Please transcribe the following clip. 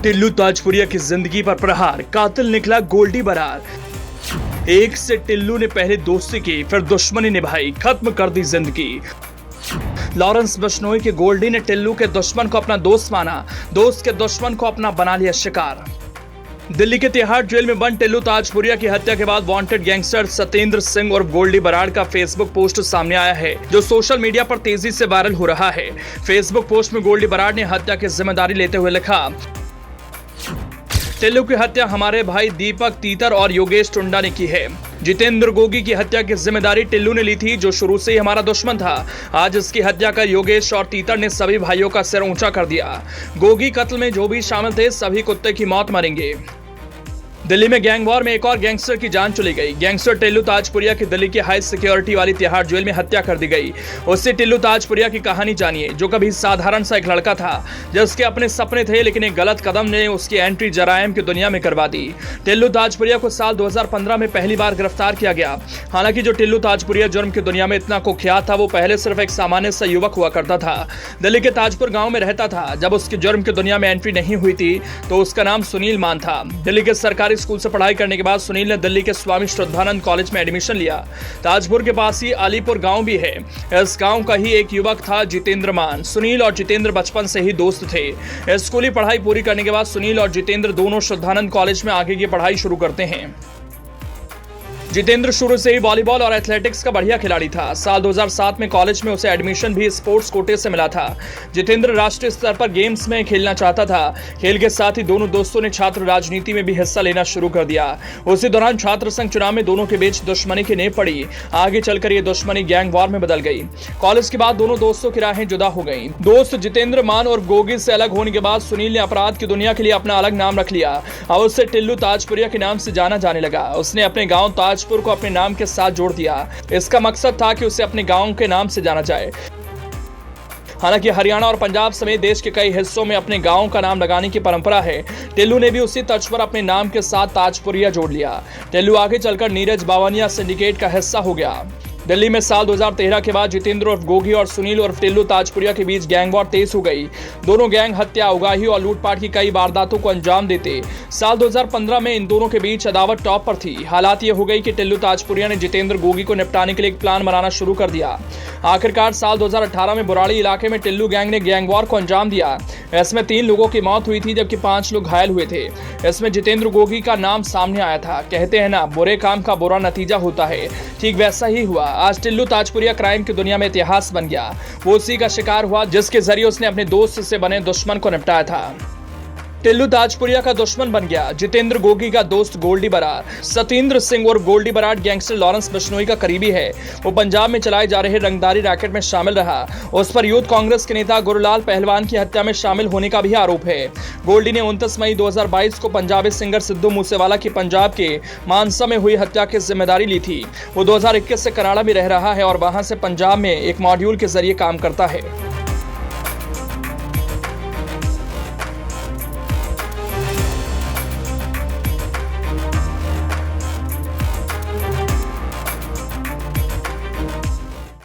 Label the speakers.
Speaker 1: टिल्लू ताजपुरिया की जिंदगी पर प्रहार, कातिल निकला गोल्डी बरार। एक से टिल्लू ने पहले दोस्ती की, फिर दुश्मनी निभाई, खत्म कर दी जिंदगी। लॉरेंस बिश्नोई के गोल्डी ने टिल्लू के दुश्मन को अपना दोस्त माना, दोस्त के दुश्मन को अपना बना लिया शिकार। दिल्ली के तिहाड़ जेल में बंद टिल्लू ताजपुरिया की हत्या के बाद वांटेड गैंगस्टर सतेंद्र सिंह और गोल्डी बराड़ का फेसबुक पोस्ट सामने आया है, जो सोशल मीडिया पर तेजी से वायरल हो रहा है। फेसबुक पोस्ट में गोल्डी बराड़ ने हत्या की जिम्मेदारी लेते हुए लिखा, टिल्लू की हत्या हमारे भाई दीपक तीतर और योगेश टुंडा ने की है। जितेंद्र गोगी की हत्या की जिम्मेदारी टिल्लू ने ली थी, जो शुरू से ही हमारा दुश्मन था। आज इसकी हत्या कर योगेश और तीतर ने सभी भाइयों का सिर ऊंचा कर दिया। गोगी कत्ल में जो भी शामिल थे, सभी कुत्ते की मौत मरेंगे। दिल्ली में गैंग वॉर में एक और गैंगस्टर की जान चली गई। गैंगस्टर टिल्लू ताजपुरिया की दिल्ली की हाई सिक्योरिटी वाली तिहाड़ जेल में हत्या कर दी गई। उससे टिल्लू ताजपुरिया की कहानी जानिए, जो कभी साधारण सा एक लड़का था, जिसके अपने सपने थे, लेकिन एक गलत कदम ने उसकी एंट्री जराइम की दुनिया में करवा दी। टिल्लू ताजपुरिया को साल 2015 में पहली बार गिरफ्तार किया गया। हालांकि जो टिल्लू ताजपुरिया जुर्म की दुनिया में इतना कुख्यात था, वो पहले सिर्फ एक सामान्य सा युवक हुआ करता था। दिल्ली के ताजपुर गांव में रहता था। जब उसकी जुर्म की दुनिया में एंट्री नहीं हुई थी, तो उसका नाम सुनील मान था। दिल्ली के सरकारी स्कूल से पढ़ाई करने के बाद सुनील ने दिल्ली के स्वामी श्रद्धानंद कॉलेज में एडमिशन लिया। ताजपुर के पास ही अलीपुर गांव भी है। इस गांव का ही एक युवक था जितेंद्र मान। सुनील और जितेंद्र बचपन से ही दोस्त थे। स्कूली पढ़ाई पूरी करने के बाद सुनील और जितेंद्र दोनों श्रद्धानंद कॉलेज में आगे की पढ़ाई शुरू करते हैं। जितेंद्र शुरू से ही वॉलीबॉल और एथलेटिक्स का बढ़िया खिलाड़ी था। साल 2007 में कॉलेज में उसे एडमिशन भी स्पोर्ट्स कोटे से मिला था। जितेंद्र राष्ट्रीय स्तर पर गेम्स में खेलना चाहता था। खेल के साथ ही दोनों दोस्तों ने छात्र राजनीति में भी हिस्सा लेना शुरू कर दिया। उसी दौरान छात्र संघ चुनाव में दोनों के बीच दुश्मनी की नींव पड़ी। आगे चलकर ये दुश्मनी गैंग वॉर में बदल गई। कॉलेज के बाद दोनों दोस्तों की राहें जुदा हो गई। दोस्त जितेंद्र मान और गोगी से अलग होने के बाद सुनील ने अपराध की दुनिया के लिए अपना अलग नाम रख लिया। अब उसे टिल्लू ताजपुरिया के नाम से जाना जाने लगा। उसने अपने गाँव ताजपुर को अपने नाम के साथ जोड़ दिया। इसका मकसद था कि उसे अपने गांव के नाम से जाना जाए। हालांकि हरियाणा और पंजाब समेत देश के कई हिस्सों में अपने गांव का नाम लगाने की परंपरा है। टिल्लू ने भी उसी तर्ज पर अपने नाम के साथ ताजपुरिया जोड़ लिया। टिल्लू आगे चलकर नीरज बावनिया सिंडिकेट का हिस्सा हो गया। दिल्ली में साल 2013 के बाद जितेंद्र उर्फ गोगी और सुनील उर्फ टिल्लू ताजपुरिया के बीच गैंग वॉर तेज हो गई। दोनों गैंग हत्या, उगाही और लूटपाट की कई वारदातों को अंजाम देते। साल 2015 में इन दोनों के बीच अदावत टॉप पर थी। हालात ये हो गई कि टिल्लू ताजपुरिया ने जितेंद्र गोगी को निपटाने के लिए एक प्लान बनाना शुरू कर दिया। आखिरकार साल 2018 में बुराड़ी इलाके में टिल्लू गैंग ने गैंग वॉर को अंजाम दिया। इसमें 3 लोगों की मौत हुई थी, जबकि 5 लोग घायल हुए थे। इसमें जितेंद्र गोगी का नाम सामने आया था। कहते हैं ना, बुरे काम का बुरा नतीजा होता है। ठीक वैसा ही हुआ। आज टिल्लू ताजपुरिया क्राइम की दुनिया में इतिहास बन गया। वो उसी का शिकार हुआ जिसके जरिए उसने अपने दोस्त से बने दुश्मन को निपटाया था। टिल्लू ताजपुरिया का दुश्मन बन गया। जितेंद्र गोगी का दोस्त गोल्डी बराड़। सतेंद्र सिंह और गोल्डी बराड़ गैंगस्टर लॉरेंस बिश्नोई का करीबी है। वो पंजाब में चलाए जा रहे रंगदारी रैकेट में शामिल रहा। उस पर यूथ कांग्रेस के नेता गुरुलाल पहलवान की हत्या में शामिल होने का भी आरोप है। गोल्डी ने 29 मई 2022 को पंजाबी सिंगर सिद्धू मूसेवाला की पंजाब के मानसा में हुई हत्या की जिम्मेदारी ली थी। वो 2021 से कनाडा में रह रहा है और वहां से पंजाब में एक मॉड्यूल के जरिए काम करता है।